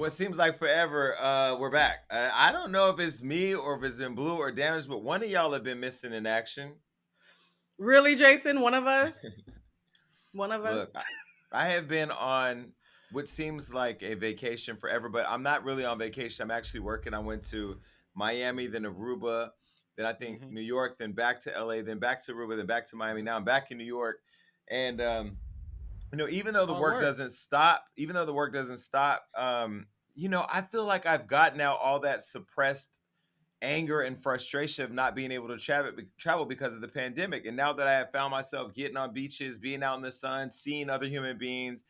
What seems like forever, we're back. I don't know if it's me or if it's in blue or damaged, but one of y'all have been missing in action. Really, Jason? One of us? One of us? Look, I have been on what seems like a vacation forever, but I'm not really on vacation. I'm actually working. I went to Miami, then Aruba, then I think Hmm. New York, then back to LA, then back to Aruba, then back to Miami. Now I'm back in New York. And even though the Hard work work. doesn't stop, I feel like I've gotten out all that suppressed anger and frustration of not being able to travel because of the pandemic. And now that I have found myself getting on beaches, being out in the sun, seeing other human beings,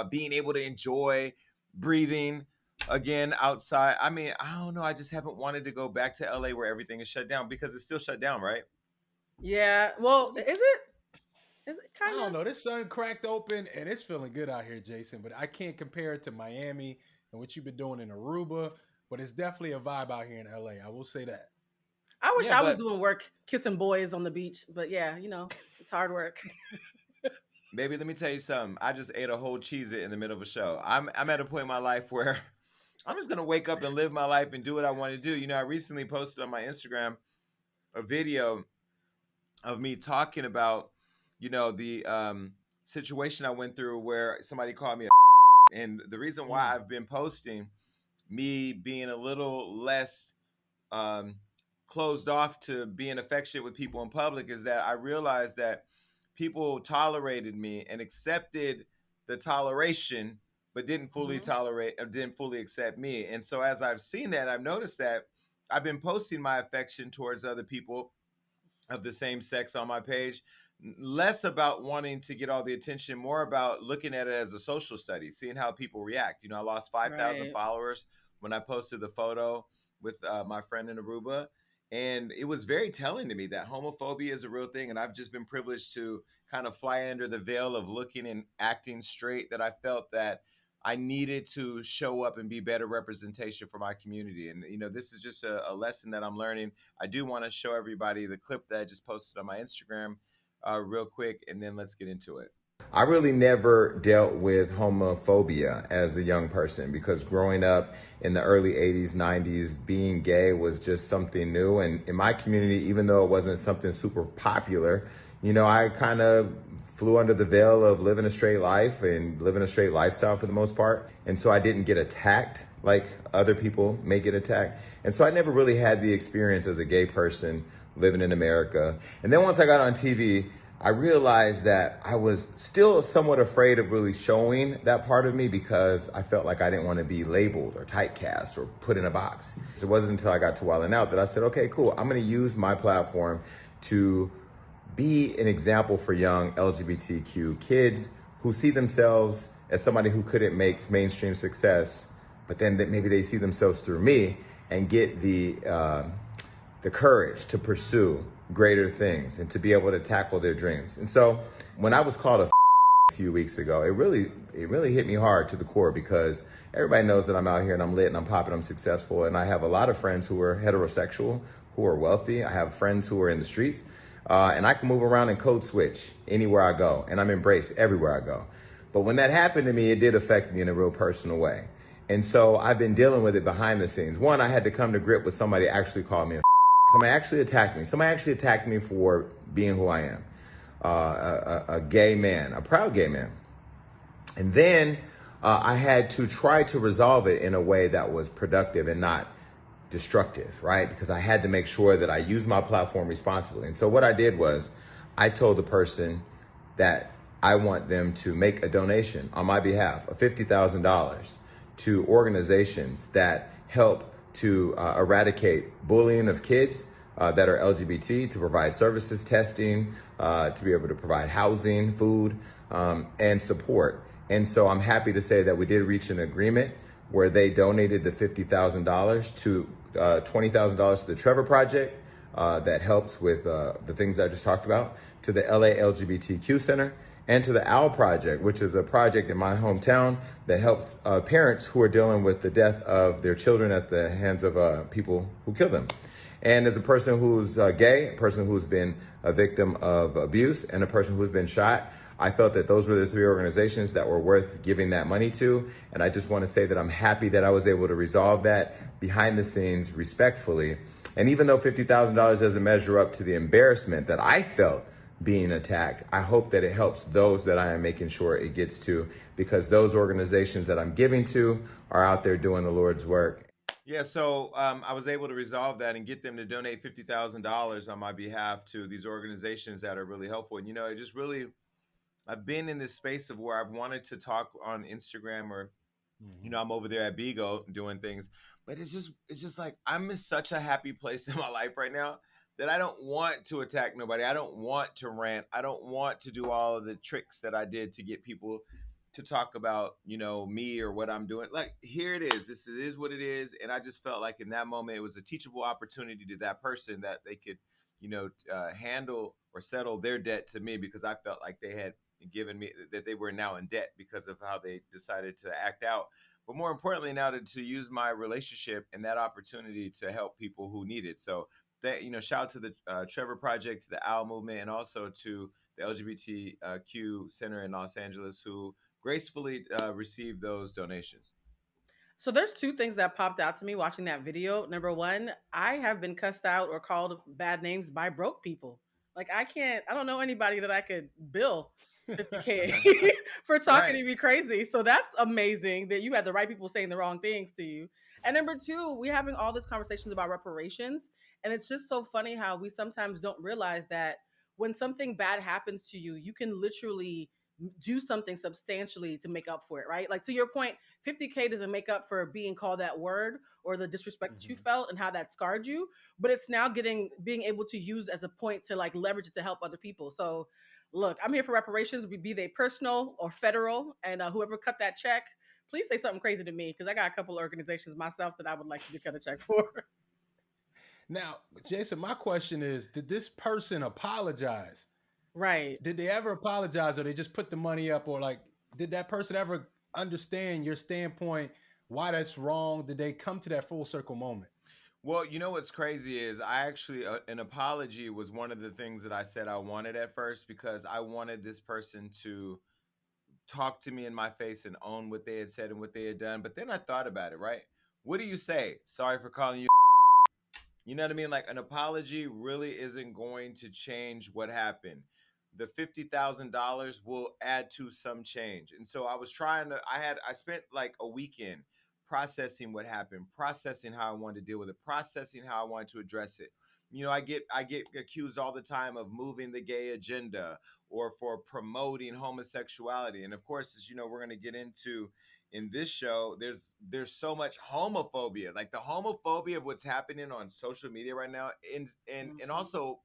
being able to enjoy breathing again outside. I mean, I don't know. I just haven't wanted to go back to LA where everything is shut down because it's still shut down, right? Yeah. Well, is it? Is it I kind don't of? know. This sun cracked open and it's feeling good out here, Jason. But I can't compare it to Miami and what you've been doing in Aruba. But it's definitely a vibe out here in LA. I will say that. I wish Yeah, I was but doing work kissing boys on the beach, but yeah, it's hard work. baby, let me tell you something. I just ate a whole cheese it in the middle of a show. I'm at a point in my life where I'm just gonna wake up and live my life and do what I want to do. I recently posted on my Instagram a video of me talking about, the situation I went through where somebody called me a and the reason why Mm. I've been posting me being a little less um, closed off to being affectionate with people in public is that I realized that people tolerated me and accepted the toleration, but didn't fully Hmm. tolerate or didn't fully accept me. And so as I've seen that, I've noticed that I've been posting my affection towards other people of the same sex on my page, less about wanting to get all the attention, more about looking at it as a social study, seeing how people react. I lost 5,000 Right. followers when I posted the photo with my friend in Aruba. And it was very telling to me that homophobia is a real thing. And I've just been privileged to kind of fly under the veil of looking and acting straight, that I felt that I needed to show up and be better representation for my community. And, this is just a lesson that I'm learning. I do want to show everybody the clip that I just posted on my Instagram real quick, and then let's get into it. I really never dealt with homophobia as a young person because growing up in the early 80s, 90s, being gay was just something new. And in my community, even though it wasn't something super popular, I kind of flew under the veil of living a straight life and living a straight lifestyle for the most part. And so I didn't get attacked like other people may get attacked. And so I never really had the experience as a gay person living in America. And then once I got on TV, I realized that I was still somewhat afraid of really showing that part of me because I felt like I didn't want to be labeled or typecast or put in a box. It wasn't until I got to Wild 'N Out that I said, okay, cool. I'm going to use my platform to be an example for young LGBTQ kids who see themselves as somebody who couldn't make mainstream success, but then that maybe they see themselves through me and get the courage to pursue greater things and to be able to tackle their dreams. And so when I was called a few weeks ago, it really hit me hard to the core because everybody knows that I'm out here and I'm lit and I'm popping, I'm successful, and I have a lot of friends who are heterosexual, who are wealthy. I have friends who are in the streets, and I can move around and code switch anywhere I go, and I'm embraced everywhere I go. But when that happened to me, it did affect me in a real personal way. And so I've been dealing with it behind the scenes. One, I had to come to grip with somebody actually called me a somebody actually attacked me. Somebody actually attacked me for being who I am, a gay man, a proud gay man. And then I had to try to resolve it in a way that was productive and not destructive, right? Because I had to make sure that I used my platform responsibly. And so what I did was I told the person that I want them to make a donation on my behalf of $50,000 to organizations that help to eradicate bullying of kids that are LGBT, to provide services, testing, to be able to provide housing, food, and support. And so I'm happy to say that we did reach an agreement where they donated the $50,000 to $20,000 to the Trevor Project that helps with the things I just talked about, to the LA LGBTQ Center, and to the OWL Project, which is a project in my hometown that helps parents who are dealing with the death of their children at the hands of people who kill them. And as a person who's gay, a person who's been a victim of abuse, and a person who's been shot, I felt that those were the three organizations that were worth giving that money to. And I just want to say that I'm happy that I was able to resolve that behind the scenes respectfully. And even though $50,000 doesn't measure up to the embarrassment that I felt being attacked, I hope that it helps those that I am making sure it gets to, because those organizations that I'm giving to are out there doing the Lord's work. Yeah, so I was able to resolve that and get them to donate $50,000 on my behalf to these organizations that are really helpful. And, it just really, I've been in this space of where I've wanted to talk on Instagram or, I'm over there at Bigo doing things, but it's just like, I'm in such a happy place in my life right now that I don't want to attack nobody. I don't want to rant. I don't want to do all of the tricks that I did to get people to talk about, me or what I'm doing. Like, here it is. This is what it is. And I just felt like in that moment, it was a teachable opportunity to that person that they could, handle or settle their debt to me, because I felt like they had given me, that they were now in debt because of how they decided to act out. But more importantly, now to use my relationship and that opportunity to help people who need it. So that, shout out to the Trevor Project, to the OWL movement, and also to the LGBTQ Center in Los Angeles, who gracefully received those donations. So there's two things that popped out to me watching that video. Number one, I have been cussed out or called bad names by broke people. Like, I don't know anybody that I could bill 50K for talking Right. to me crazy. So that's amazing that you had the right people saying the wrong things to you. And number two, we having all these conversations about reparations. And it's just so funny how we sometimes don't realize that when something bad happens to you, you can literally do something substantially to make up for it, right? Like, to your point, 50K doesn't make up for being called that word or the disrespect that you felt and how that scarred you, but it's now being able to use as a point to like leverage it to help other people. So look, I'm here for reparations, be they personal or federal, and whoever cut that check, please say something crazy to me, because I got a couple of organizations myself that I would like you to cut a check for. Now, Jason, my question is, did this person apologize? Right. Did they ever apologize, or they just put the money up, or like, did that person ever understand your standpoint, why that's wrong? Did they come to that full circle moment? Well, what's crazy is I actually, an apology was one of the things that I said I wanted at first, because I wanted this person to talk to me in my face and own what they had said and what they had done. But then I thought about it, right? What do you say? Sorry for calling you. You know what I mean? Like, an apology really isn't going to change what happened. The $50,000 will add to some change. And so I spent like a weekend processing what happened, processing how I wanted to deal with it, processing how I wanted to address it. I get accused all the time of moving the gay agenda or for promoting homosexuality. And of course, as we're going to get into in this show, there's so much homophobia, like the homophobia of what's happening on social media right now, and also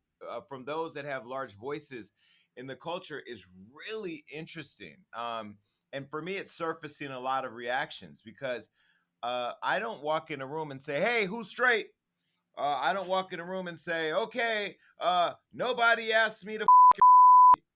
from those that have large voices in the culture, is really interesting. And for me, it's surfacing a lot of reactions, because I don't walk in a room and say, "Hey, who's straight?" I don't walk in a room and say, "Okay, nobody asked me to."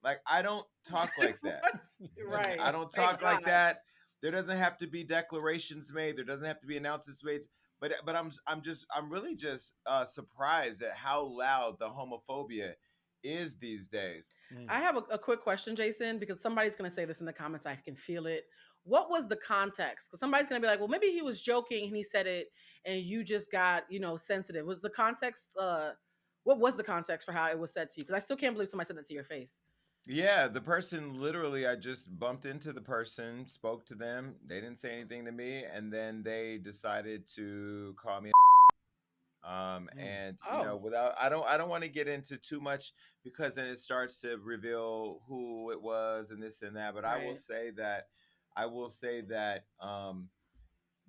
Like, I don't talk like that. Right. I don't talk like that. There doesn't have to be declarations made. There doesn't have to be announcements made. But I'm really just surprised at how loud the homophobia is these days. I have a quick question, Jason, because somebody's going to say this in the comments. I can feel it. What was the context? Because somebody's going to be like, well, maybe he was joking and he said it and you just got, sensitive. Was the context, what was the context for how it was said to you? Because I still can't believe somebody said that to your face. Yeah, the person, literally, I just bumped into the person, spoke to them. They didn't say anything to me, and then they decided to call me. And Oh, without, I don't want to get into too much, because then it starts to reveal who it was and this and that. But right. I will say that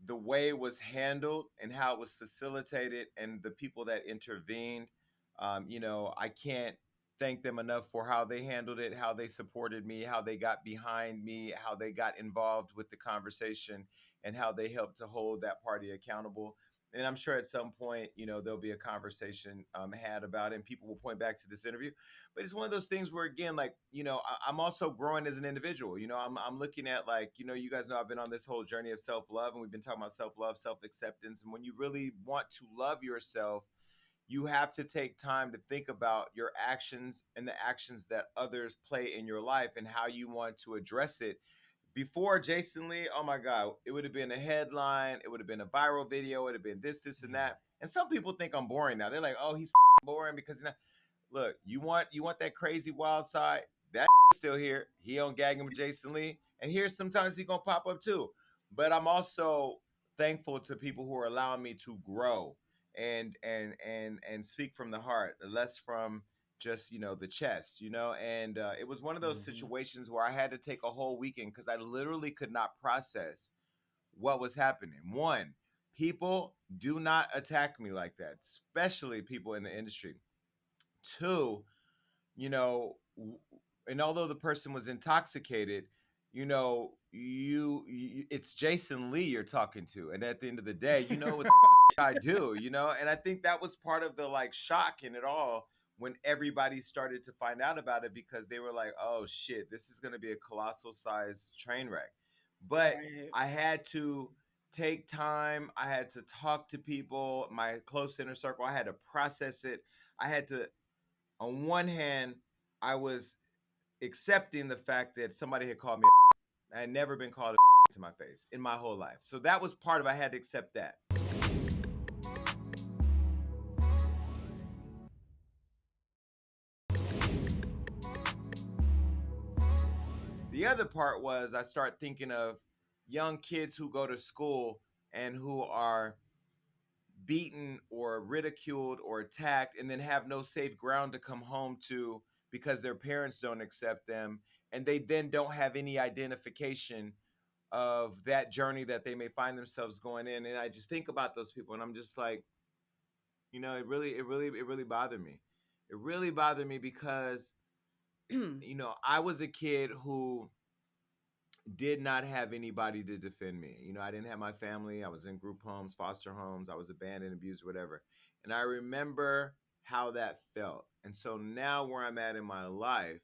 the way it was handled and how it was facilitated and the people that intervened, I can't thank them enough for how they handled it, how they supported me, how they got behind me, how they got involved with the conversation, and how they helped to hold that party accountable. And I'm sure at some point, there'll be a conversation had about it, and people will point back to this interview. But it's one of those things where, again, like, I'm also growing as an individual. I'm looking at, like, you guys know I've been on this whole journey of self-love, and we've been talking about self-love, self-acceptance. And when you really want to love yourself, you have to take time to think about your actions and the actions that others play in your life and how you want to address it. Before Jason Lee, oh my God, it would have been a headline, it would have been a viral video, it would have been this, and that. And some people think I'm boring now. They're like, oh, he's boring because look, you want that crazy wild side? That still here. He on gagging with Jason Lee, and here sometimes he gonna pop up too. But I'm also thankful to people who are allowing me to grow and speak from the heart, less from just the chest, and it was one of those Mm-hmm. situations where I had to take a whole weekend because I literally could not process what was happening. One, people do not attack me like that, especially people in the industry. Two, you know, and although the person was intoxicated, it's Jason Lee you're talking to, and at the end of the day, you know what I do, and I think that was part of the like shock in it all when everybody started to find out about it because they were like, oh shit, this is going to be a colossal size train wreck. But Right. I had to take time. I had to talk to people, my close inner circle. I had to process it. I had to, on one hand, I was accepting the fact that somebody had called me I had never been called to my face in my whole life. So that was part of I had to accept that. The other part was I start thinking of young kids who go to school and who are beaten or ridiculed or attacked and then have no safe ground to come home to because their parents don't accept them and they then don't have any identification of that journey that they may find themselves going in. And I just think about those people and I'm just like, it really bothered me. It really bothered me because I was a kid who did not have anybody to defend me. I didn't have my family. I was in group homes, foster homes. I was abandoned, abused, whatever. And I remember how that felt. And so now where I'm at in my life,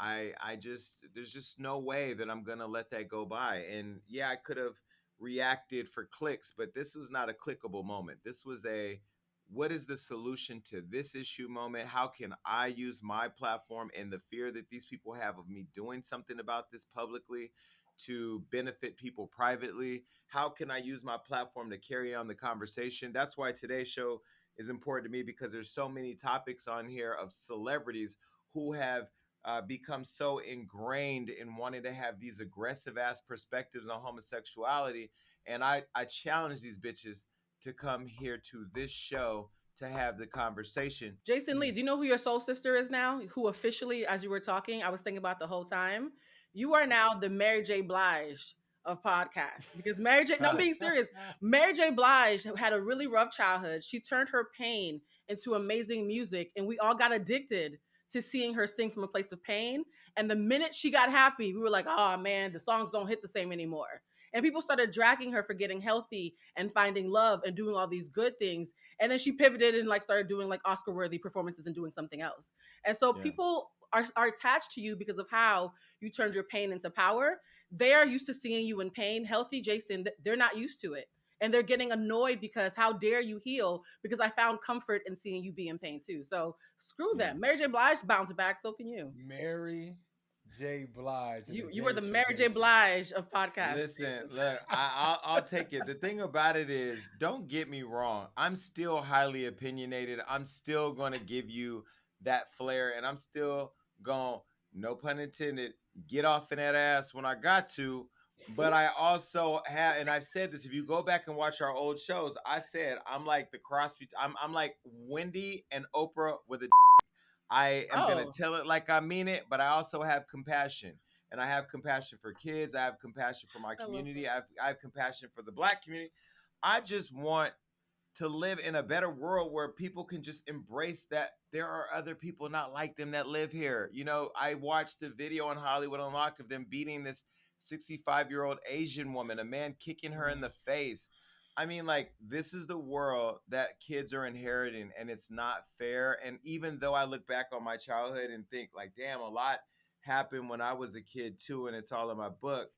I just there's just no way that I'm gonna let that go by. And yeah, I could have reacted for clicks, but this was not a clickable moment. This was a what is the solution to this issue moment? How can I use my platform and the fear that these people have of me doing something about this publicly to benefit people privately? How can I use my platform to carry on the conversation? That's why today's show is important to me because there's so many topics on here of celebrities who have become so ingrained in wanting to have these aggressive ass perspectives on homosexuality. And I challenge these bitches to come here to this show to have the conversation. Jason Lee, do you know who your soul sister is now? Who officially, as you were talking, I was thinking about the whole time. You are now the Mary J. Blige of podcasts because Mary J. No, I'm being serious. Mary J. Blige had a really rough childhood. She turned her pain into amazing music, and we all got addicted to seeing her sing from a place of pain. And the minute she got happy, we were like, oh man, the songs don't hit the same anymore. And people started dragging her for getting healthy and finding love and doing all these good things. And then she pivoted and like started doing like Oscar worthy performances and doing something else. And so Yeah. people are attached to you because of how you turned your pain into power. They are used to seeing you in pain. Healthy Jason, they're not used to it. And they're getting annoyed because how dare you heal? Because I found comfort in seeing you be in pain too. So screw them. Mary J. Blige bounced back, so can you. Mary J. Blige. And You are the J's for Mary J. Jason. Blige of podcasts. Listen, Jason. look, I'll take it. The thing about it is, don't get me wrong. I'm still highly opinionated. I'm still going to give you that flair, and I'm still going, no pun intended, get off in that ass when I got to. But I also have, and I've said this, if you go back and watch our old shows, I said I'm like the cross. I'm like Wendy and Oprah with a I am going to tell it like I mean it, but I also have compassion. And I have compassion for kids. I have compassion for my community. I have compassion for the Black community. I just want to live in a better world where people can just embrace that there are other people not like them that live here. I watched the video on Hollywood Unlocked of them beating this 65-year-old Asian woman, a man kicking her in the face. I mean, like, this is the world that kids are inheriting, and it's not fair. And even though I look back on my childhood and think, like, damn, a lot happened when I was a kid too, and it's all in my book.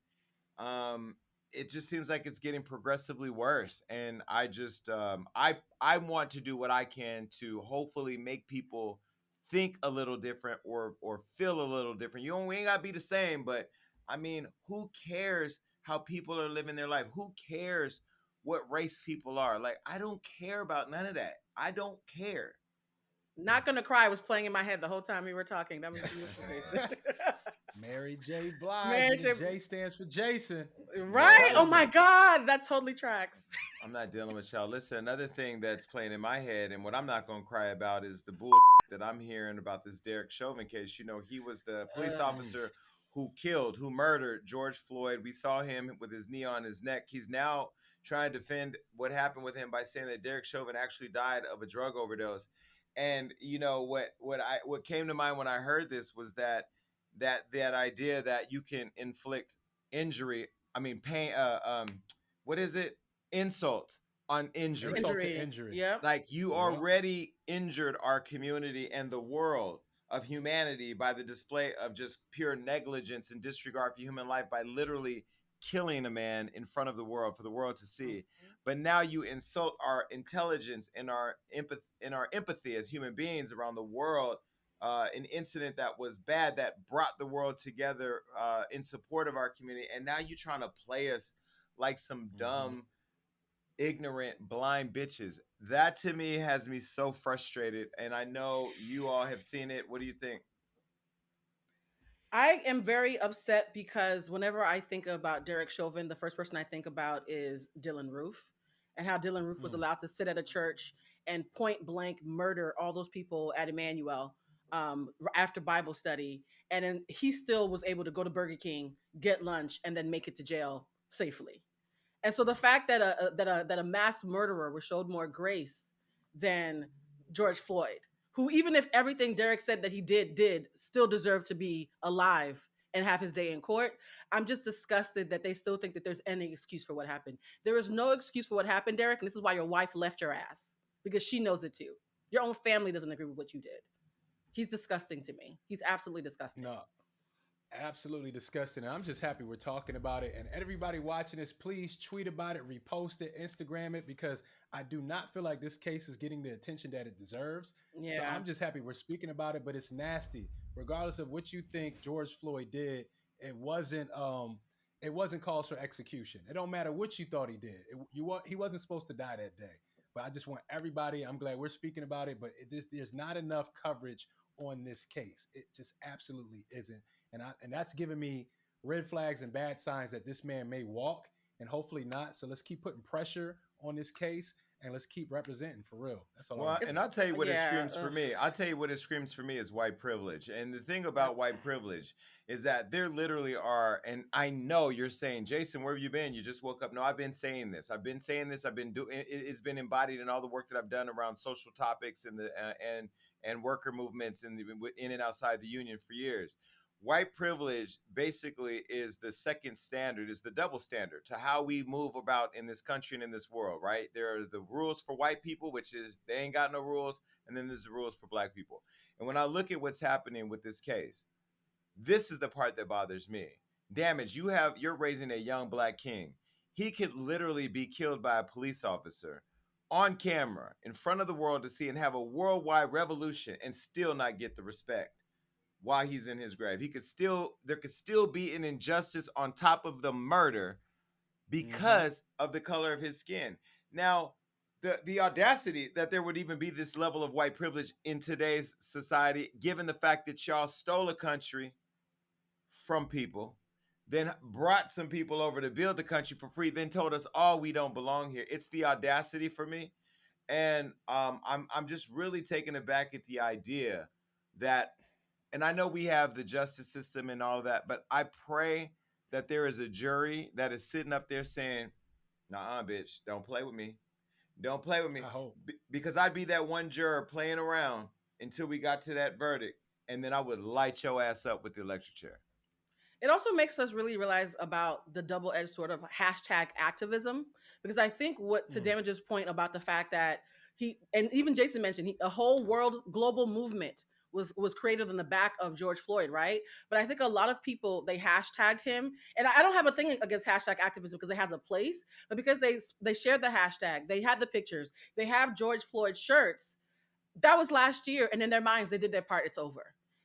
it just seems like it's getting progressively worse. And I just I want to do what I can to hopefully make people think a little different or feel a little different. We ain't gotta be the same, but I mean, who cares how people are living their life? Who cares what race people are? Like, I don't care about none of that. I don't care. Not Gonna Cry was playing in my head the whole time we were talking. That was beautiful, Jason. Mary J. Blige, Mary and the J. J stands for Jason. Right? Oh my Listen, God, that totally tracks. I'm not dealing with y'all. Listen, another thing that's playing in my head, and what I'm not gonna cry about, is the bull that I'm hearing about this Derek Chauvin case. He was the police Mm. officer who murdered George Floyd. We saw him with his knee on his neck. He's now trying to defend what happened with him by saying that Derek Chauvin actually died of a drug overdose. And what came to mind when I heard this was that idea that you can inflict injury, I mean pain, what is it? Insult on injury. Insult to Injury. injury. Yep. Like, you Yep. already injured our community and the world of humanity by the display of just pure negligence and disregard for human life by literally killing a man in front of the world for the world to see. But now you insult our intelligence and our empathy as human beings around the world. An incident that was bad that brought the world together in support of our community, and now you're trying to play us like some dumb, ignorant, blind bitches. That to me has me so frustrated, and I know you all have seen it. What do you think? I am very upset because whenever I think about Derek Chauvin, the first person I think about is Dylan Roof, and how Dylan Roof was Mm. allowed to sit at a church and point blank murder all those people at Emmanuel after Bible study. And then he still was able to go to Burger King, get lunch, and then make it to jail safely. And so the fact that a mass murderer was showed more grace than George Floyd, who, even if everything Derek said that he did still deserve to be alive and have his day in court, I'm just disgusted that they still think that there's any excuse for what happened. There is no excuse for what happened, Derek, and this is why your wife left your ass, because she knows it too. Your own family doesn't agree with what you did. He's disgusting to me. He's absolutely disgusting. No, absolutely disgusting. And I'm just happy we're talking about it. And everybody watching this, please tweet about it, repost it, Instagram it, because I do not feel like this case is getting the attention that it deserves. So Yeah. I'm just happy we're speaking about it, but it's nasty. Regardless of what you think George Floyd did, it wasn't cause for execution. It don't matter what you thought he did. He wasn't supposed to die that day. But I just want everybody, I'm glad we're speaking about it, but there's not enough coverage on this case. It just absolutely isn't. And that's giving me red flags and bad signs that this man may walk, and hopefully not. So let's keep putting pressure on this case, and let's keep representing for real. That's all. Well, and I'll tell you what it Yeah, screams for me. I'll tell you what it screams for me is white privilege. And the thing about white privilege is that there literally are, and I know you're saying, Jason, where have you been? You just woke up. No, I've been saying this. I've been saying this. I've been doing it. It's been embodied in all the work that I've done around social topics and the and worker movements in and outside the union for years. White privilege basically is the second standard, is the double standard to how we move about in this country and in this world, right? There are the rules for white people, which is they ain't got no rules, and then there's the rules for black people. And when I look at what's happening with this case, this is the part that bothers me. Damage, you're raising a young black king. He could literally be killed by a police officer on camera in front of the world to see and have a worldwide revolution and still not get the respect while he's in his grave. There could still be an injustice on top of the murder because of the color of his skin. Now, the audacity that there would even be this level of white privilege in today's society, given the fact that y'all stole a country from people, then brought some people over to build the country for free, then told us, oh, we don't belong here. It's the audacity for me. And I'm just really taken aback at the idea that, and I know we have the justice system and all that, but I pray that there is a jury that is sitting up there saying, nah, bitch, don't play with me. Don't play with me. I hope. Because I'd be that one juror playing around until we got to that verdict, and then I would light your ass up with the electric chair. It also makes us really realize about the double-edged sort of hashtag activism, because I think to Damage's point about the fact that he, and even Jason mentioned, a whole world global movement was created on the back of George Floyd, right? But I think a lot of people, they hashtagged him, and I don't have a thing against hashtag activism because it has a place, but because they shared the hashtag, they had the pictures, they have George Floyd shirts. That was last year, and in their minds, they did their part. It's over.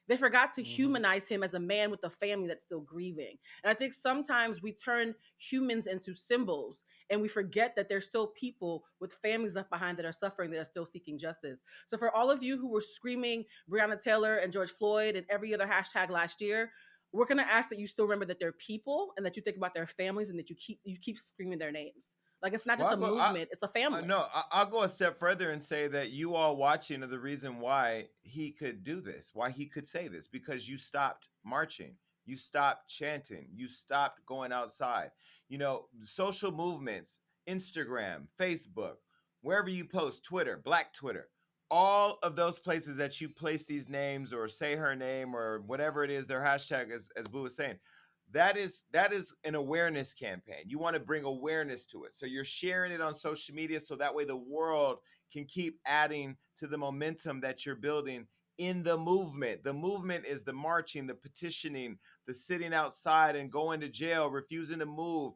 They forgot to humanize him as a man with a family that's still grieving. And I think sometimes we turn humans into symbols and we forget that there's still people with families left behind that are suffering, that are still seeking justice. So for all of you who were screaming Breonna Taylor and George Floyd and every other hashtag last year, we're going to ask that you still remember that they're people and that you think about their families and that you keep screaming their names. Like, it's not just Well, a movement, it's a family. no, I'll go a step further and say that you all watching are the reason why he could do this, why he could say this, because you stopped marching, you stopped chanting, you stopped going outside. You know, social movements, Instagram, Facebook, wherever you post, Twitter, Black Twitter, all of those places that you place these names or say her name or whatever it is, their hashtag, as Boo was saying, that is an awareness campaign. You want to bring awareness to it. So you're sharing it on social media so that way the world can keep adding to the momentum that you're building in the movement. The movement is the marching, the petitioning, the sitting outside and going to jail, refusing to move,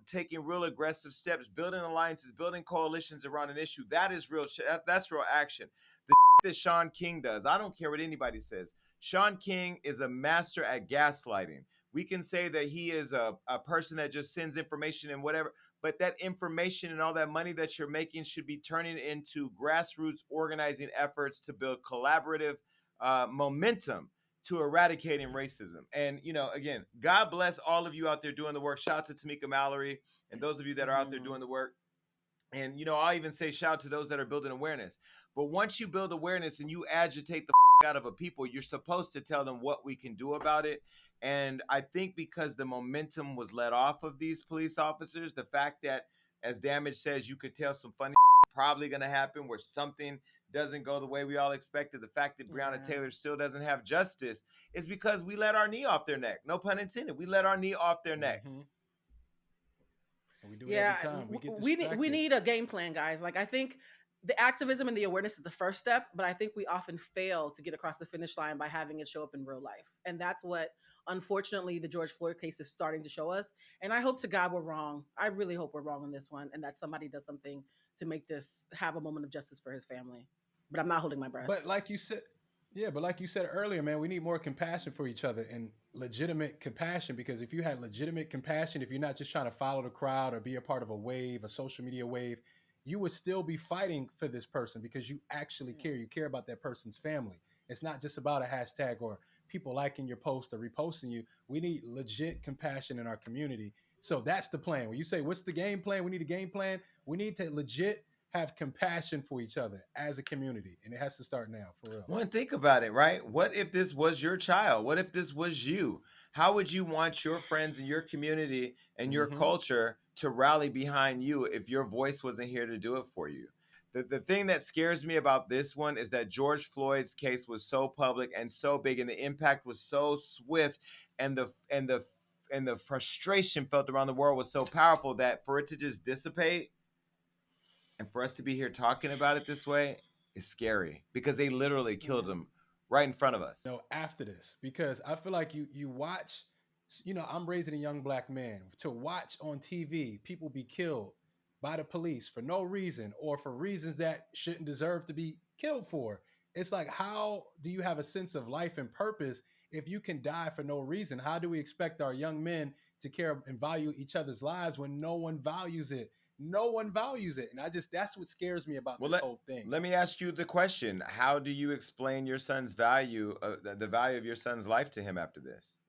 taking real aggressive steps, building alliances, building coalitions around an issue. That is real. That's real action. The that Sean King does, I don't care what anybody says. Sean King is a master at gaslighting. We can say that he is a person that just sends information and whatever, but that information and all that money that you're making should be turning into grassroots organizing efforts to build collaborative momentum to eradicating racism. And, again, God bless all of you out there doing the work. Shout out to Tamika Mallory and those of you that are out there doing the work. And, I'll even say shout out to those that are building awareness. But once you build awareness and you agitate the out of a people, you're supposed to tell them what we can do about it. And I think because the momentum was let off of these police officers, the fact that, as Damage says, you could tell some funny probably going to happen where something doesn't go the way we all expected. The fact that Breonna Taylor still doesn't have justice is because we let our knee off their neck. No pun intended. We let our knee off their necks. And we do it every time. We get distracted. We need a game plan, guys. Like, I think the activism and the awareness is the first step, but I think we often fail to get across the finish line by having it show up in real life. And that's what, unfortunately, the George Floyd case is starting to show us. And I hope to God we're wrong. I really hope we're wrong on this one and that somebody does something to make this have a moment of justice for his family. But I'm not holding my breath. But like you said earlier, man, we need more compassion for each other and legitimate compassion, because if you had legitimate compassion, if you're not just trying to follow the crowd or be a part of a wave, a social media wave, you would still be fighting for this person because you actually care. You care about that person's family. It's not just about a hashtag or people liking your post or reposting you. We need legit compassion in our community. So that's the plan. When you say, what's the game plan? We need a game plan. We need to legit have compassion for each other as a community. And it has to start now, for real. Well, and think about it, right? What if this was your child? What if this was you? How would you want your friends and your community and your culture to rally behind you if your voice wasn't here to do it for you? The thing that scares me about this one is that George Floyd's case was so public and so big, and the impact was so swift, and the frustration felt around the world was so powerful that for it to just dissipate and for us to be here talking about it this way is scary, because they literally killed him right in front of us. No, after this, because I feel like you watch, I'm raising a young black man to watch on TV people be killed by the police for no reason or for reasons that shouldn't deserve to be killed for. It's like, how do you have a sense of life and purpose if you can die for no reason? How do we expect our young men to care and value each other's lives when no one values it? No one values it. And that's what scares me about this whole thing. Let me ask you the question. How do you explain your son's value, the value of your son's life to him after this?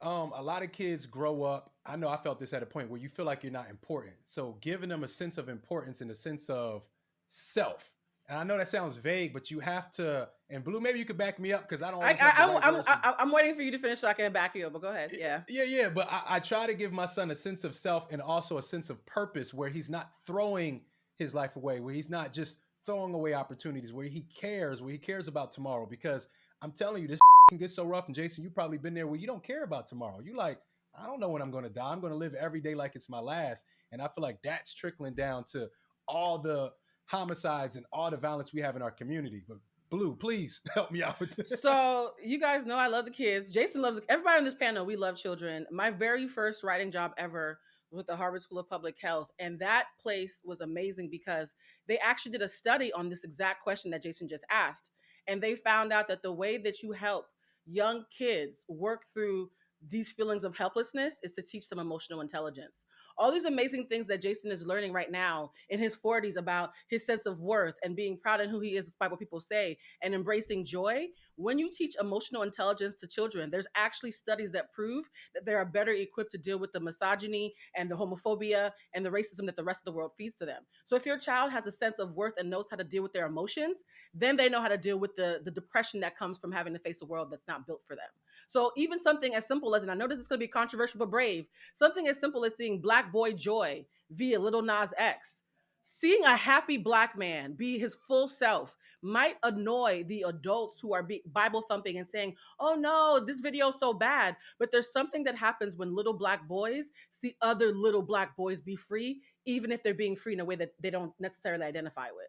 A lot of kids grow up. I know I felt this at a point where you feel like you're not important. So giving them a sense of importance and a sense of self. And I know that sounds vague, but you have to. And Blue, maybe you could back me up, because I don't. I'm waiting for you to finish so I can back you up. But go ahead. Yeah. But I try to give my son a sense of self and also a sense of purpose, where he's not throwing his life away, where he's not just throwing away opportunities, where he cares about tomorrow. Because I'm telling you, this can get so rough. And Jason, you've probably been there where you don't care about tomorrow. You like, I don't know when I'm going to die. I'm going to live every day like it's my last. And I feel like that's trickling down to all the homicides and all the violence we have in our community. But Blue, please help me out with this. So you guys know I love the kids. Jason loves everybody on this panel. We love children. My very first writing job ever was with the Harvard School of Public Health, and that place was amazing because they actually did a study on this exact question that Jason just asked, and they found out that the way that you help young kids work through these feelings of helplessness is to teach them emotional intelligence. All these amazing things that Jason is learning right now in his 40s about his sense of worth and being proud in who he is despite what people say and embracing joy. When you teach emotional intelligence to children, there's actually studies that prove that they are better equipped to deal with the misogyny and the homophobia and the racism that the rest of the world feeds to them. So if your child has a sense of worth and knows how to deal with their emotions, then they know how to deal with the depression that comes from having to face a world that's not built for them. So even something as simple as, and I know this is going to be controversial but brave, something as simple as seeing Black Boy Joy via Little Nas X. Seeing a happy Black man be his full self might annoy the adults who are Bible thumping and saying, oh no, this video is so bad. But there's something that happens when little Black boys see other little Black boys be free, even if they're being free in a way that they don't necessarily identify with.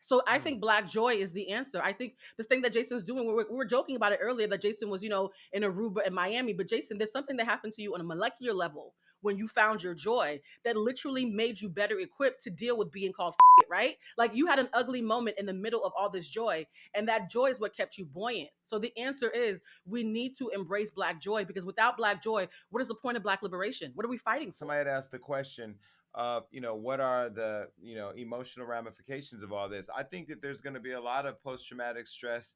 So I think Black joy is the answer. I think this thing that Jason's doing, we were joking about it earlier that Jason was, in Aruba and Miami. But Jason, there's something that happened to you on a molecular level when you found your joy that literally made you better equipped to deal with being called it, right? Like you had an ugly moment in the middle of all this joy, and that joy is what kept you buoyant. So the answer is we need to embrace Black joy, because without Black joy, what is the point of Black liberation? What are we fighting for? Somebody had asked the question of, what are the, emotional ramifications of all this? I think that there's going to be a lot of post-traumatic stress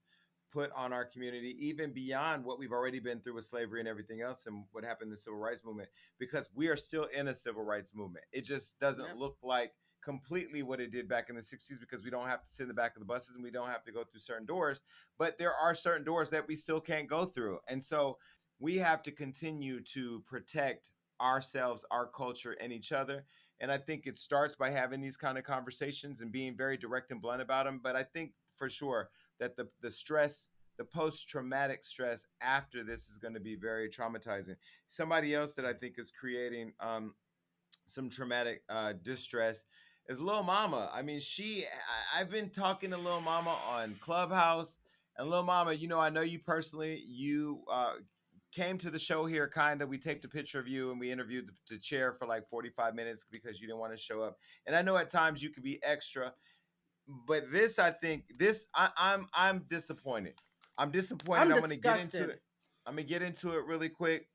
put on our community, even beyond what we've already been through with slavery and everything else and what happened in the civil rights movement, because we are still in a civil rights movement. It just doesn't look like completely what it did back in the 60s, because we don't have to sit in the back of the buses and we don't have to go through certain doors, but there are certain doors that we still can't go through. And so we have to continue to protect ourselves, our culture, and each other. And I think it starts by having these kind of conversations and being very direct and blunt about them. But I think for sure that the stress, the post-traumatic stress after this is going to be very traumatizing. Somebody else that I think is creating some traumatic distress is Lil Mama. I mean, I've been talking to Lil Mama on Clubhouse, and Lil Mama, I know you personally. You came to the show here, kind of. We taped a picture of you and we interviewed the chair for like 45 minutes because you didn't want to show up. And I know at times you could be extra, but this, I think, I'm disappointed. I'm disappointed. I'm I'm gonna get into disgusted. it. I'm gonna get into it really quick.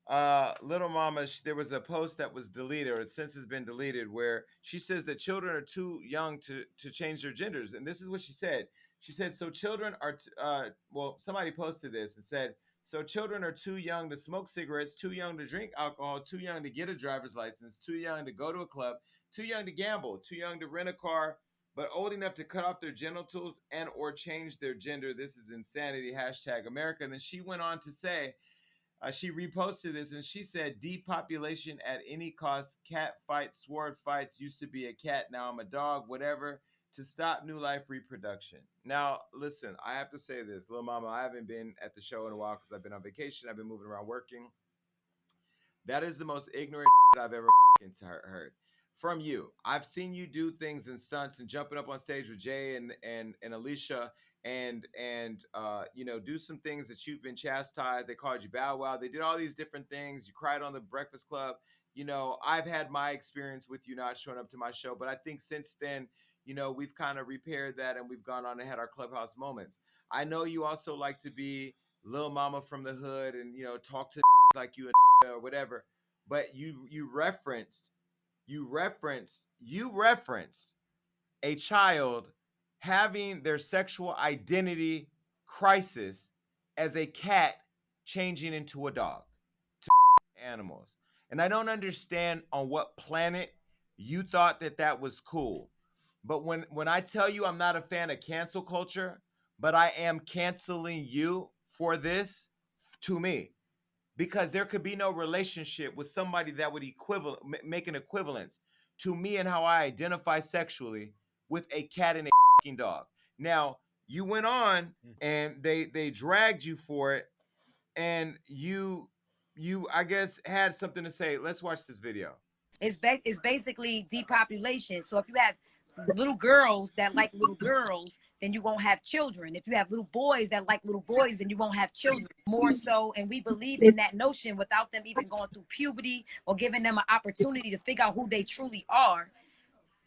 Little Mama, there was a post that was deleted, or since has been deleted, where she says that children are too young to change their genders, and this is what she said. She said, "So children are well." Somebody posted this and said, "So children are too young to smoke cigarettes, too young to drink alcohol, too young to get a driver's license, too young to go to a club, too young to gamble, too young to rent a car, but old enough to cut off their genitals and or change their gender. This is insanity. Hashtag America." And then she went on to say, she reposted this and she said, "Depopulation at any cost. Cat fights, sword fights. Used to be a cat, now I'm a dog. Whatever to stop new life reproduction." Now, listen, I have to say this, Lil Mama. I haven't been at the show in a while because I've been on vacation. I've been moving around working. That is the most ignorant I've ever heard from you. I've seen you do things and stunts and jumping up on stage with Jay and Alicia and do some things that you've been chastised. They called you Bow Wow. They did all these different things. You cried on the Breakfast Club. I've had my experience with you not showing up to my show, but I think since then, we've kind of repaired that and we've gone on and had our Clubhouse moments. I know you also like to be Lil Mama from the hood and talk to like you and or whatever, but you referenced a child having their sexual identity crisis as a cat changing into a dog to animals. And I don't understand on what planet you thought that was cool. But when I tell you I'm not a fan of cancel culture, but I am canceling you for this, to me, because there could be no relationship with somebody that would make an equivalence to me and how I identify sexually with a cat and a dog. Now, you went on and they dragged you for it, and you I guess had something to say. Let's watch this video. It's basically depopulation. So if you have little girls that like little girls, then you won't have children. If you have little boys that like little boys, then you won't have children. More so, and we believe in that notion without them even going through puberty or giving them an opportunity to figure out who they truly are,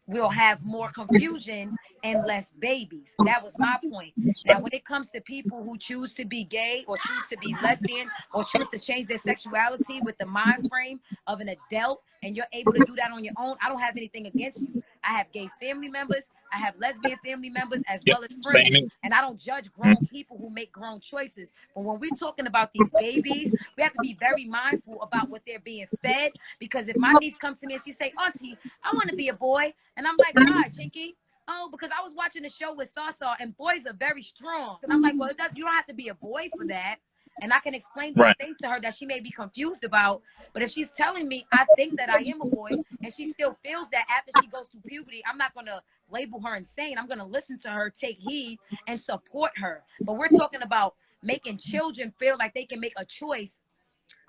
we'll have more confusion and less babies. That was my point. Now, when it comes to people who choose to be gay or choose to be lesbian or choose to change their sexuality with the mind frame of an adult, and you're able to do that on your own, I don't have anything against you. I have gay family members, I have lesbian family members, as Yep. well as Same friends. here. And I don't judge grown people who make grown choices. But when we're talking about these babies, we have to be very mindful about what they're being fed. Because if my niece comes to me and she say, Auntie, I want to be a boy. And I'm like, why, Chinky? Oh, because I was watching a show with Sasa and boys are very strong. And I'm like, well, you don't have to be a boy for that. And I can explain these Right. things to her that she may be confused about. But if she's telling me I think that I am a boy and she still feels that after she goes through puberty, I'm not going to label her insane. I'm going to listen to her, take heed, and support her. But we're talking about making children feel like they can make a choice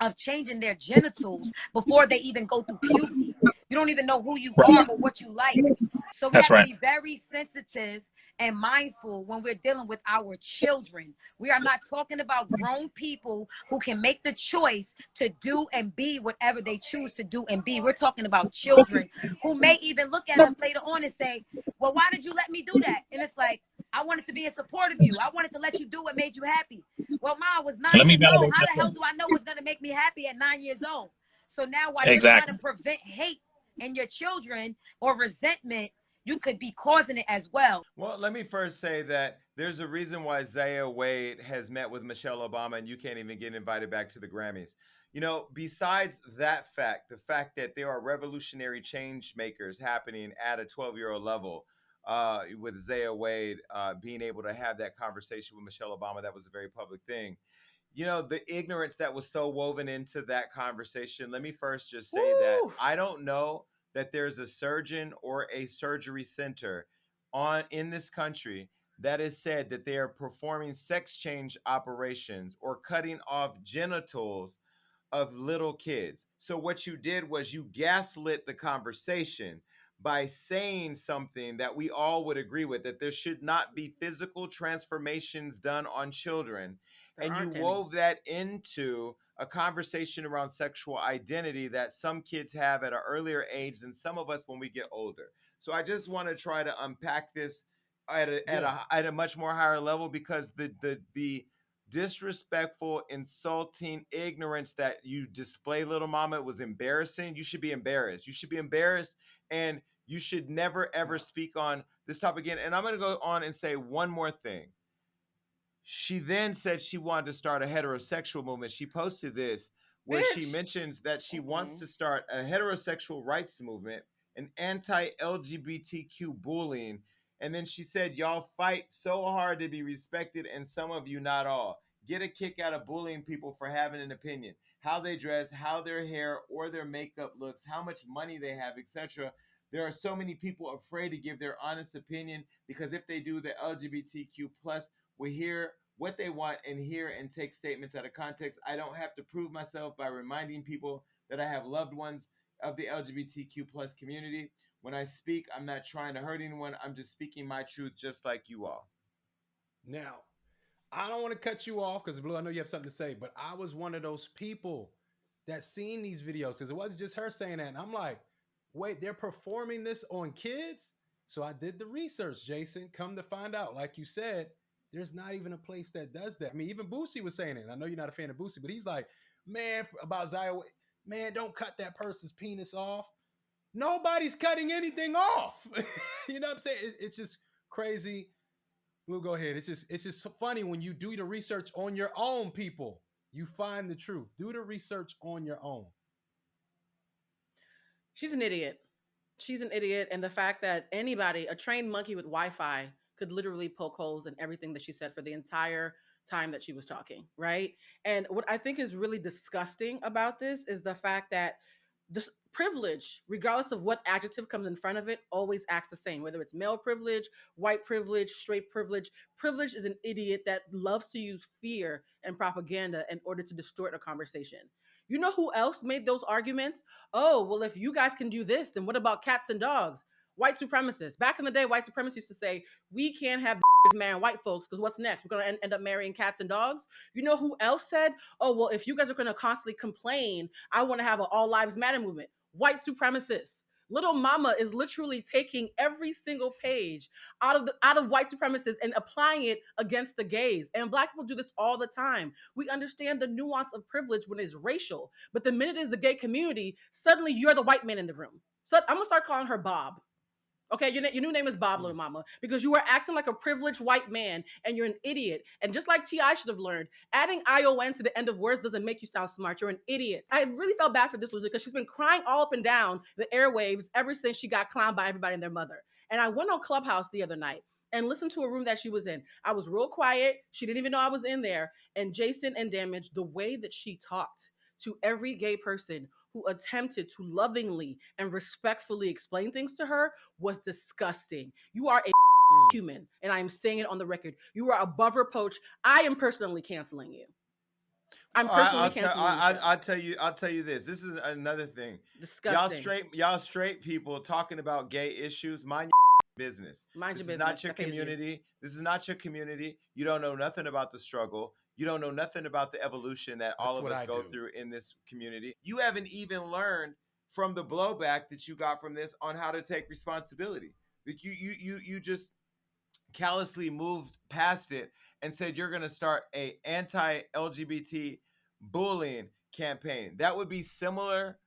of changing their genitals before they even go through puberty. You don't even know who you are Right. or what you like. So we That's have to right. be very sensitive and mindful when we're dealing with our children. We are not talking about grown people who can make the choice to do and be whatever they choose to do and be. We're talking about children who may even look at us later on and say, well, why did you let me do that? And it's like, I wanted to be in support of you. I wanted to let you do what made you happy. Well, Ma, I was Let 9 me years old. validate How that the hell point. do I know what's going to make me happy at 9 years old? So now while you're trying to Exactly. prevent hate in your children or resentment, you could be causing it as well. Well, let me first say that there's a reason why Zaya Wade has met with Michelle Obama and you can't even get invited back to the Grammys. You know, besides that fact, the fact that there are revolutionary change makers happening at a 12-year-old level, with Zaya Wade being able to have that conversation with Michelle Obama, that was a very public thing. You know, the ignorance that was so woven into that conversation. Let me first just say that Woo! I don't know that there's a surgeon or a surgery center on in this country that has said that they are performing sex change operations or cutting off genitals of little kids. So what you did was you gaslit the conversation by saying something that we all would agree with, that there should not be physical transformations done on children. There And you aren't any. wove that into a conversation around sexual identity that some kids have at an earlier age than some of us when we get older. So I just want to try to unpack this Yeah. at a much more higher level, because the disrespectful, insulting ignorance that you display, little mama, was embarrassing. You should be embarrassed. You should be embarrassed, and you should never ever No. speak on this topic again. And I'm going to go on and say one more thing. She then said she wanted to start a heterosexual movement. She posted this where she Bitch. mentions that she wants Mm-mm. to start a heterosexual rights movement, an anti-LGBTQ bullying. And then she said, y'all fight so hard to be respected, and some of you not all. Get a kick out of bullying people for having an opinion. How they dress, how their hair or their makeup looks, how much money they have, etc. There are so many people afraid to give their honest opinion, because if they do, the LGBTQ plus will hear what they want and hear and take statements out of context. I don't have to prove myself by reminding people that I have loved ones of the LGBTQ plus community. When I speak, I'm not trying to hurt anyone. I'm just speaking my truth, just like you all. Now, I don't want to cut you off because Blue, I know you have something to say, but I was one of those people that seen these videos because it wasn't just her saying that. And I'm like, wait, they're performing this on kids? So I did the research, Jason. Come to find out, like you said, there's not even a place that does that. I mean, even Boosie was saying it. I know you're not a fan of Boosie, but he's like, man, about Zaya, man, don't cut that person's penis off. Nobody's cutting anything off. You know what I'm saying? It's just crazy. Blue, go ahead. It's just funny when you do the research on your own, people. You find the truth. Do the research on your own. She's an idiot. She's an idiot. And the fact that anybody, a trained monkey with Wi Fi, could literally poke holes in everything that she said for the entire time that she was talking, right? And what I think is really disgusting about this is the fact that this privilege, regardless of what adjective comes in front of it, always acts the same, whether it's male privilege, white privilege, straight privilege. Privilege is an idiot that loves to use fear and propaganda in order to distort a conversation. You know who else made those arguments? Oh, well, if you guys can do this, then what about cats and dogs? White supremacists. Back in the day, white supremacists used to say, we can't have marrying white folks because what's next? We're going to end up marrying cats and dogs. You know who else said, oh, well, if you guys are going to constantly complain, I want to have an all lives matter movement. White supremacists. Lil Mama is literally taking every single page out of white supremacists and applying it against the gays. And Black people do this all the time. We understand the nuance of privilege when it's racial, but the minute it's the gay community, suddenly you're the white man in the room. So I'm gonna start calling her Bob. Okay, your new name is Bob, Lil Mama, because you are acting like a privileged white man and you're an idiot. And just like T.I. should have learned, adding ION to the end of words doesn't make you sound smart. You're an idiot. I really felt bad for this loser because she's been crying all up and down the airwaves ever since she got clowned by everybody and their mother. And I went on Clubhouse the other night and listened to a room that she was in. I was real quiet. She didn't even know I was in there. And Jason and Damage, the way that she talked to every gay person who attempted to lovingly and respectfully explain things to her was disgusting. You are a human, and I am saying it on the record. You are above reproach. I am personally canceling you. I'm personally canceling you. I'll tell you this. This is another thing. Disgusting. Y'all straight people talking about gay issues. Mind your business. Mind your business. This is not your community. This is not your community. You don't know nothing about the struggle. You don't know nothing about the evolution that all of us go through in this community. You haven't even learned from the blowback that you got from this on how to take responsibility. That you just callously moved past it and said you're going to start a anti-LGBT bullying campaign. That would be similar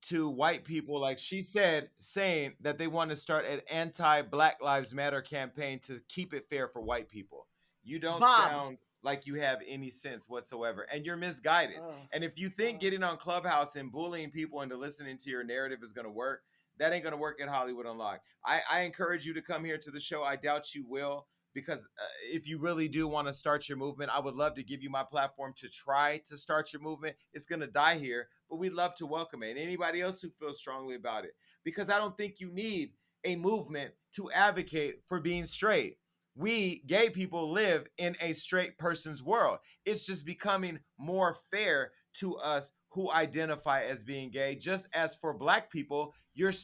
to white people, like she said, saying that they want to start an anti-Black Lives Matter campaign to keep it fair for white people. You don't sound like you have any sense whatsoever, and you're misguided. And if you think getting on Clubhouse and bullying people into listening to your narrative is going to work, that ain't going to work at Hollywood Unlocked. I encourage you to come here to the show. I doubt you will, because if you really do want to start your movement, I would love to give you my platform to try to start your movement. It's going to die here, but we'd love to welcome it. And anybody else who feels strongly about it, because I don't think you need a movement to advocate for being straight. We gay people live in a straight person's world. It's just becoming more fair to us who identify as being gay. Just as for Black people, we're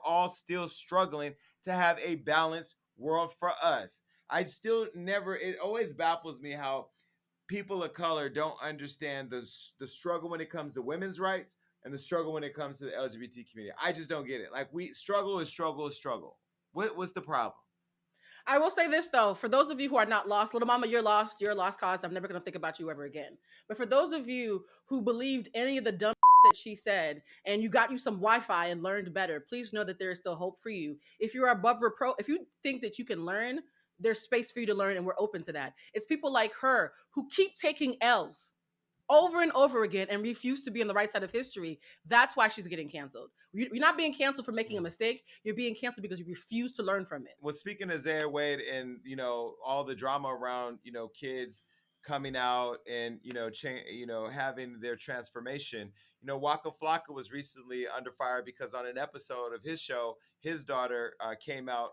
all still struggling to have a balanced world for us. It always baffles me how people of color don't understand the struggle when it comes to women's rights and the struggle when it comes to the LGBT community. I just don't get it. Like, struggle is struggle. What's the problem? I will say this, though, for those of you who are not lost, Lil Mama, you're lost. You're a lost cause. I'm never going to think about you ever again. But for those of you who believed any of the dumb that she said and you got you some Wi-Fi and learned better, please know that there is still hope for you. If you're above reproach, if you think that you can learn, there's space for you to learn, and we're open to that. It's people like her who keep taking L's over and over again and refuse to be on the right side of history. That's why she's getting canceled. You're not being canceled for making a mistake. You're being canceled because you refuse to learn from it. Well, speaking of Zoie Wade and, all the drama around, kids coming out and, having their transformation, Waka Flocka was recently under fire because on an episode of his show, his daughter came out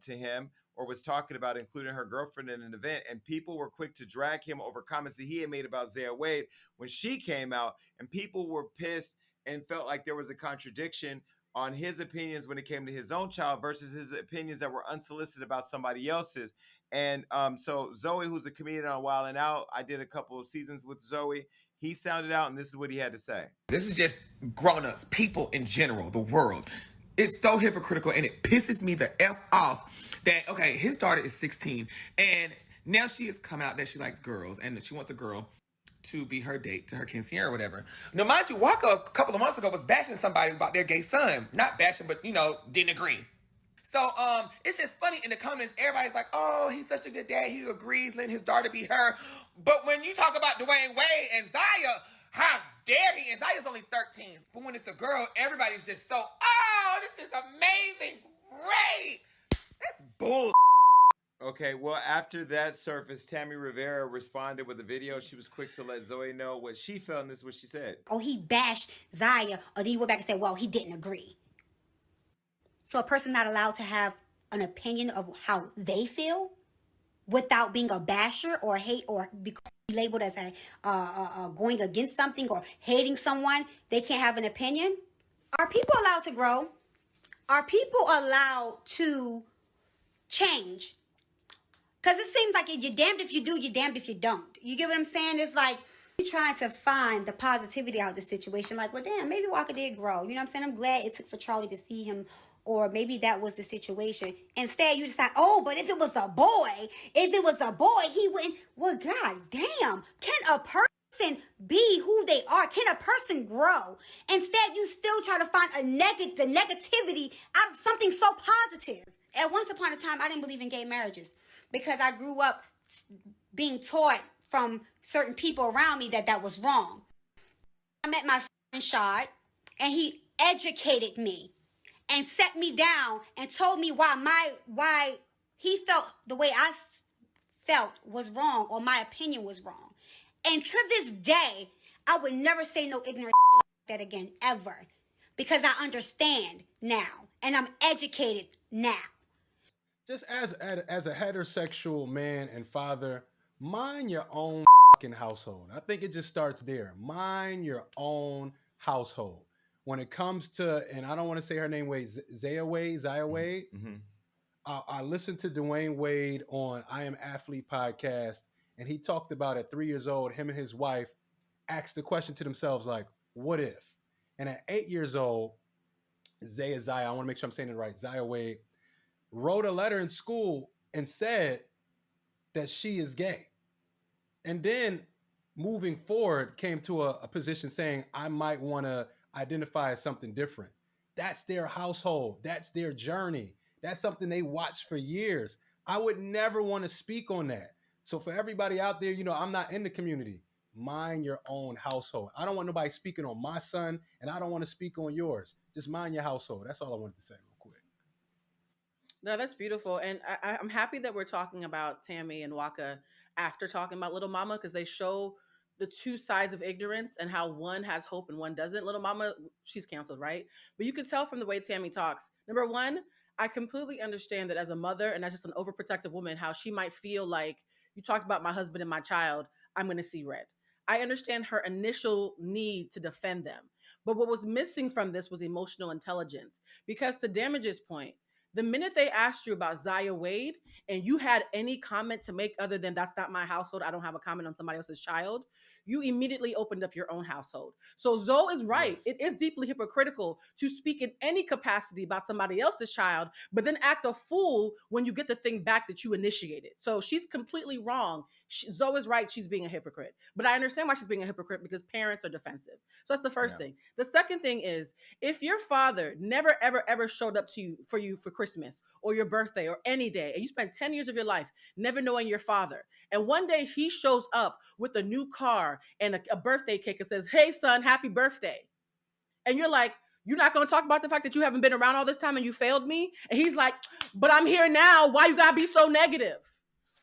to him or was talking about including her girlfriend in an event, and people were quick to drag him over comments that he had made about Zoie Wade when she came out, and people were pissed and felt like there was a contradiction on his opinions when it came to his own child versus his opinions that were unsolicited about somebody else's. And so Zoie, who's a comedian on Wild 'N Out, I did a couple of seasons with Zoie. He sounded out, and this is what he had to say. This is just grown-ups, people in general, the world. It's so hypocritical, and it pisses me the F off that, okay, his daughter is 16, and now she has come out that she likes girls, and that she wants a girl to be her date to her quinceañera or whatever. Now, mind you, Waka a couple of months ago was bashing somebody about their gay son. Not bashing, but, didn't agree. So, it's just funny in the comments, everybody's like, oh, he's such a good dad, he agrees, letting his daughter be her. But when you talk about Dwayne Wade and Zaya, how dare he? And Zaya's only 13. But when it's a girl, everybody's just so, oh, this is amazing, great. That's bull. Okay, well, after that surfaced, Tammy Rivera responded with a video. She was quick to let Zoie know what she felt, and this is what she said. Oh, he bashed Zaya, or then you went back and said, well, he didn't agree. So a person not allowed to have an opinion of how they feel without being a basher or hate or be labeled as going against something or hating someone, they can't have an opinion? Are people allowed to grow? are people allowed to change? Because it seems like you're damned if you do, you're damned if you don't. You get what I'm saying? It's like you're trying to find the positivity out of the situation. Like, well, damn, maybe Walker did grow. You know what I'm saying? I'm glad it took for Charlie to see him, or maybe that was the situation. Instead, you decide, oh, but if it was a boy, he wouldn't. Well, god damn, can a person be who they are? Can a person grow? Instead, you still try to find the negativity out of something so positive. At once upon a time, I didn't believe in gay marriages because I grew up being taught from certain people around me that was wrong. I met my friend Shad, and he educated me and set me down and told me why he felt the way I felt was wrong, or my opinion was wrong. And to this day, I would never say no ignorant like that again, ever. Because I understand now, and I'm educated now. Just as a heterosexual man and father, mind your own household. I think it just starts there. Mind your own household. When it comes to, and I don't want to say her name, Zaya Wade. Mm-hmm. I listened to Dwayne Wade on I Am Athlete podcast, and he talked about at 3 years old, him and his wife asked the question to themselves, like, what if? And at 8 years old, Zaya, I want to make sure I'm saying it right, Zaya Wade, wrote a letter in school and said that she is gay. And then moving forward came to a position saying, I might want to identify as something different. That's their household. That's their journey. That's something they watched for years. I would never want to speak on that. So for everybody out there, I'm not in the community. Mind your own household. I don't want nobody speaking on my son, and I don't want to speak on yours. Just mind your household. That's all I wanted to say real quick. No, that's beautiful. And I'm happy that we're talking about Tammy and Waka after talking about Little Mama, because they show the two sides of ignorance and how one has hope and one doesn't. Little Mama, she's canceled, right? But you can tell from the way Tammy talks. Number one, I completely understand that as a mother and as just an overprotective woman, how she might feel like, you talked about my husband and my child, I'm going to see red. I understand her initial need to defend them. But what was missing from this was emotional intelligence. Because to Damage's point, the minute they asked you about Zaya Wade and you had any comment to make other than that's not my household, I don't have a comment on somebody else's child, you immediately opened up your own household. So Zoe is right. Yes. It is deeply hypocritical to speak in any capacity about somebody else's child, but then act a fool when you get the thing back that you initiated. So she's completely wrong. Zoe is right. She's being a hypocrite. But I understand why she's being a hypocrite, because parents are defensive. So that's the first thing. The second thing is, if your father never, ever, ever showed up to you for Christmas or your birthday or any day, and you spent 10 years of your life never knowing your father, and one day he shows up with a new car and a birthday cake and says, hey, son, happy birthday. And you're like, you're not going to talk about the fact that you haven't been around all this time and you failed me? And he's like, but I'm here now. Why you got to be so negative?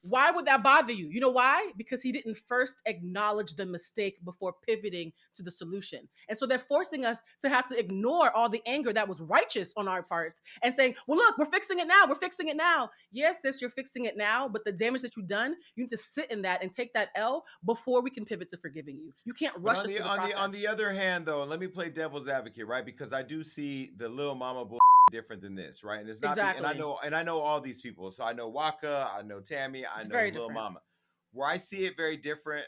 Why would that bother you? You know why? Because he didn't first acknowledge the mistake before pivoting to the solution. And so they're forcing us to have to ignore all the anger that was righteous on our parts and saying, well, look, we're fixing it now. We're fixing it now. Yes, sis, you're fixing it now, but the damage that you've done, you need to sit in that and take that L before we can pivot to forgiving you. You can't rush us through the process. On the other hand, though, let me play devil's advocate, right? Because I do see the Lil Mama different than this, right? And it's not exactly. And I know all these people. So I know Waka, I know Tammy, I know Lil Mama. Where I see it very different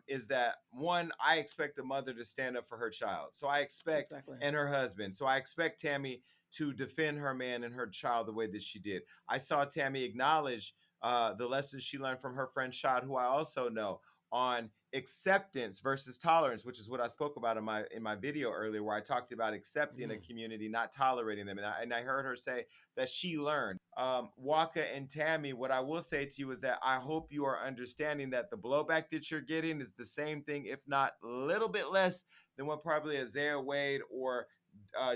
is that, one, I expect a mother to stand up for her child. So I expect, and her husband. So I expect Tammy to defend her man and her child the way that she did. I saw Tammy acknowledge the lessons she learned from her friend Shad, who I also know, on acceptance versus tolerance, which is what I spoke about in my video earlier, where I talked about accepting a community, not tolerating them. And I heard her say that she learned. Waka and Tammy, what I will say to you is that I hope you are understanding that the blowback that you're getting is the same thing, if not a little bit less than what probably Zaya Wade or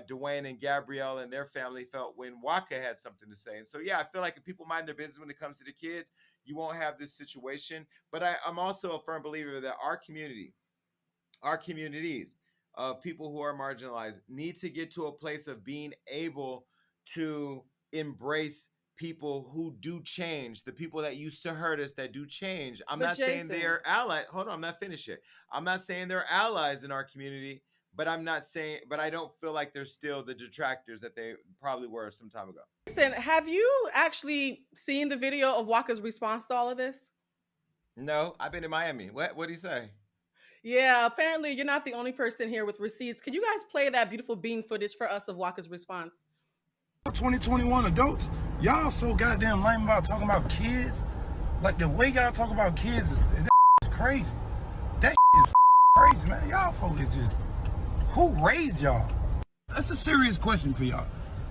Dwayne and Gabrielle and their family felt when Waka had something to say. And so, yeah, I feel like if people mind their business when it comes to the kids, you won't have this situation. But I'm also a firm believer that our communities of people who are marginalized need to get to a place of being able to embrace people who do change, the people that used to hurt us that do change. I'm not saying they're allies. Hold on, I'm not finished yet. I'm not saying they're allies in our community, but I'm not saying, but I don't feel like they're still the detractors that they probably were some time ago. Listen, have you actually seen the video of Waka's response to all of this? No, I've been in Miami. What do you say? Yeah, apparently you're not the only person here with receipts. Can you guys play that beautiful bean footage for us of Waka's response? 2021 adults, y'all so goddamn lame about talking about kids. Like the way y'all talk about kids is crazy. That is crazy, man. Y'all folks is just, who raised y'all? That's a serious question for y'all.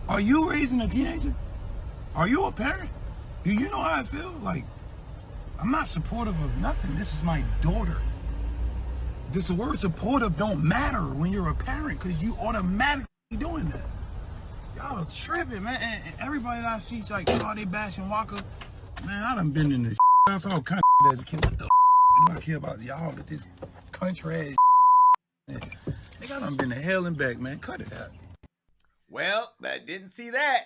Are you raising a teenager? Are you a parent? Do you know how I feel? Like, I'm not supportive of nothing. This is my daughter. This word supportive don't matter when you're a parent because you automatically doing that. Y'all tripping, man. And everybody that I see, it's like, oh, they bashing Waka. Man, I done been in this. That's all kind of as a kid. What the do I care about y'all with this country ass? Nigga, I done been to hell and back, man. Cut it out. Well, I didn't see that.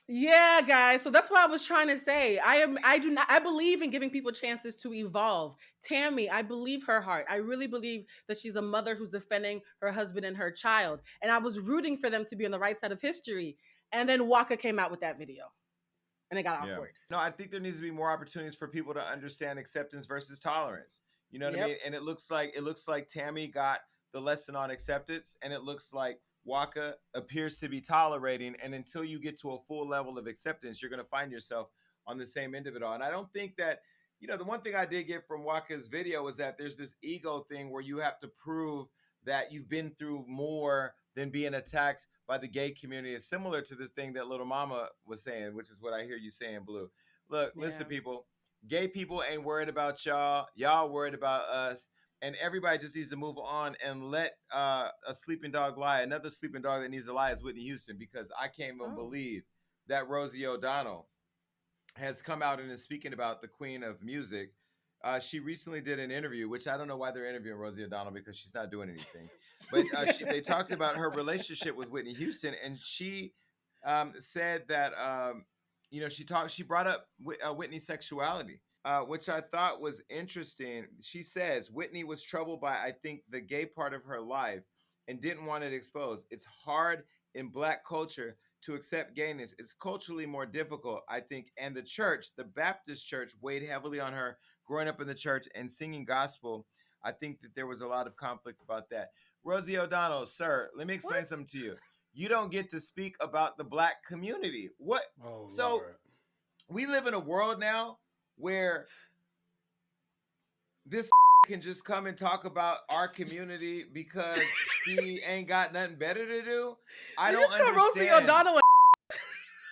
Yeah, guys. So that's what I was trying to say. I believe in giving people chances to evolve. Tammy, I believe her heart. I really believe that she's a mother who's defending her husband and her child. And I was rooting for them to be on the right side of history. And then Waka came out with that video. And it got awkward. No, I think there needs to be more opportunities for people to understand acceptance versus tolerance. You know what I mean? And it looks like Tammy got the lesson on acceptance, and it looks like Waka appears to be tolerating. And until you get to a full level of acceptance, you're going to find yourself on the same end of it all. And I don't think that, the one thing I did get from Waka's video is that there's this ego thing where you have to prove that you've been through more than being attacked by the gay community. Is similar to the thing that Lil Mama was saying, which is what I hear you saying, Blue. Look, listen, people, gay people ain't worried about y'all. Y'all worried about us. And everybody just needs to move on and let a sleeping dog lie. Another sleeping dog that needs to lie is Whitney Houston, because I can't even believe that Rosie O'Donnell has come out and is speaking about the queen of music. She recently did an interview, which I don't know why they're interviewing Rosie O'Donnell because she's not doing anything. But they talked about her relationship with Whitney Houston, and she said that she brought up Whitney's sexuality. Which I thought was interesting. She says Whitney was troubled by, I think, the gay part of her life and didn't want it exposed. It's hard in Black culture to accept gayness. It's culturally more difficult, I think. And the church, the Baptist church, weighed heavily on her growing up in the church and singing gospel. I think that there was a lot of conflict about that. Rosie O'Donnell, sir, let me explain something to you. You don't get to speak about the Black community. What? Oh, so Lord. We live in a world now where this can just come and talk about our community because she ain't got nothing better to do. I don't understand.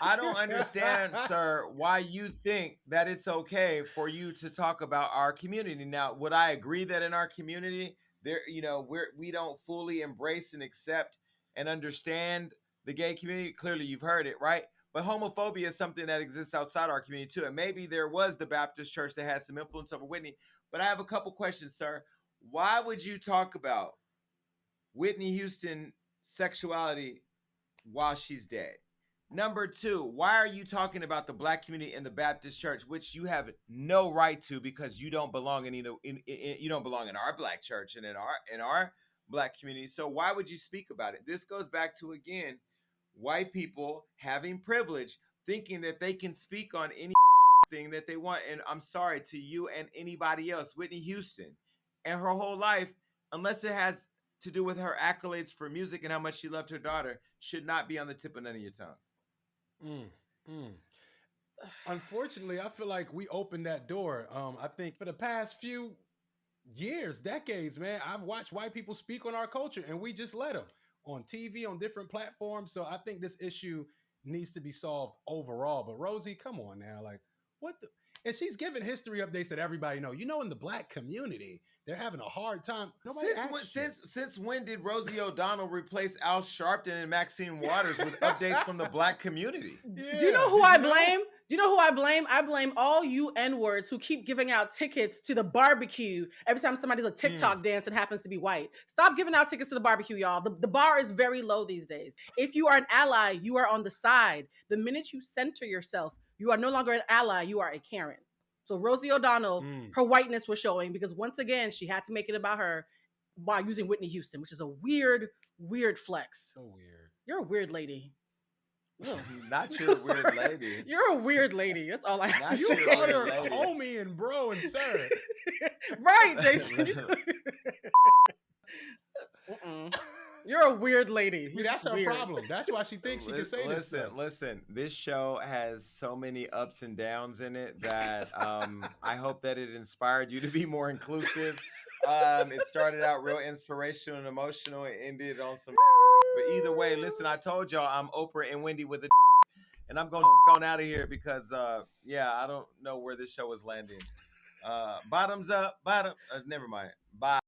I don't understand, sir, why you think that it's okay for you to talk about our community. Now, would I agree that in our community, we don't fully embrace and accept and understand the gay community? Clearly, you've heard it, right? But homophobia is something that exists outside our community too. And maybe there was the Baptist church that had some influence over Whitney. But I have a couple questions, sir. Why would you talk about Whitney Houston sexuality while she's dead? Number two, why are you talking about the Black community in the Baptist church, which you have no right to because you don't belong you don't belong in our Black church and in our Black community. So why would you speak about it? This goes back to, again, white people having privilege, thinking that they can speak on anything that they want. And I'm sorry to you and anybody else, Whitney Houston and her whole life, unless it has to do with her accolades for music and how much she loved her daughter, should not be on the tip of none of your tongues. Unfortunately, I feel like we opened that door. I think for the past few years, decades, man, I've watched white people speak on our culture and we just let them on TV, on different platforms. So I think this issue needs to be solved overall. But Rosie, come on now. Like, what the? And she's giving history updates that everybody know. In the Black community, they're having a hard time. Since when did Rosie O'Donnell replace Al Sharpton and Maxine Waters with updates from the Black community? Yeah, do you know who I blame? Do you know who I blame? I blame all you N-words who keep giving out tickets to the barbecue every time somebody's a TikTok dance and happens to be white. Stop giving out tickets to the barbecue, y'all. The bar is very low these days. If you are an ally, you are on the side. The minute you center yourself, you are no longer an ally, you are a Karen. So Rosie O'Donnell, her whiteness was showing because once again, she had to make it about her. while using Whitney Houston, which is a weird flex. So weird. You're a weird lady. Ugh. Not your weird lady. You're a weird lady. That's all I have Not to You say. your called weird her lady. homie and bro and sir. Right, Jason. Mm-mm. You're a weird lady. See, that's her Weird. problem. That's why she thinks she can say this stuff. Listen. This show has so many ups and downs in it that I hope that it inspired you to be more inclusive. It started out real inspirational and emotional and ended on some. But either way, listen, I told y'all I'm Oprah and Wendy with a, and I'm going on out of here because I don't know where this show is landing. Bottoms up, never mind. Bye.